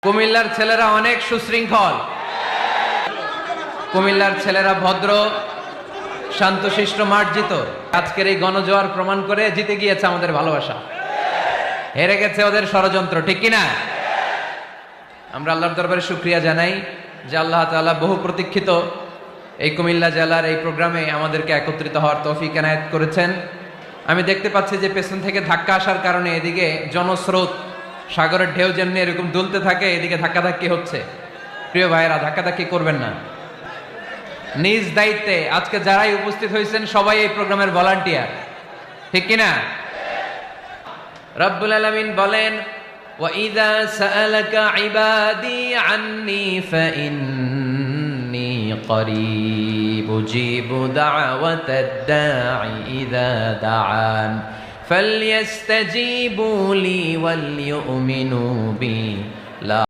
কুমিল্লার ছেলেরা অনেক সুশৃঙ্খল, কুমিল্লার ছেলেরা ভদ্র, শান্তশিষ্ট, মার্জিত। আজকের এই গণজোয়ার প্রমাণ করে জিতে গিয়েছে আমাদের ভালোবাসা, হেরে গেছে ওদের ষড়যন্ত্র, ঠিক কিনা? আমরা আল্লাহর দরবারে শুকরিয়া জানাই যে আল্লাহ তাআলা বহু প্রতীক্ষিত এই কুমিল্লা জেলার এই প্রোগ্রামে আমাদেরকে একত্রিত হওয়ার তৌফিক এনায়েত করেছেন। আমি দেখতে পাচ্ছি যে পেছন থেকে ধাক্কা আসার কারণে এদিকে জনস্রোত সাগরের ঢেউ যেমনি এরকম দুলতে থাকে, এদিকে ধাক্কাধাক্কি হচ্ছে। প্রিয় ভাইয়েরা, ধাক্কাধাক্কি করবেন না। নিজ দায়িত্বে আজকে যারাই উপস্থিত হয়েছেন সবাই এই প্রোগ্রামের ভলান্টিয়ার, ঠিক কিনা? রব্বুল আলামিন বলেন, وَإِذَا سَأَلَكَ عِبَادِي عَنِّي فَإِنِّي قَرِيبٌ أُجِيبُ دَعْوَةَ الدَّاعِ إِذَا دَعَانِ فَلْيَسْتَجِيبُوا لِي وَلْيُؤْمِنُوا بِي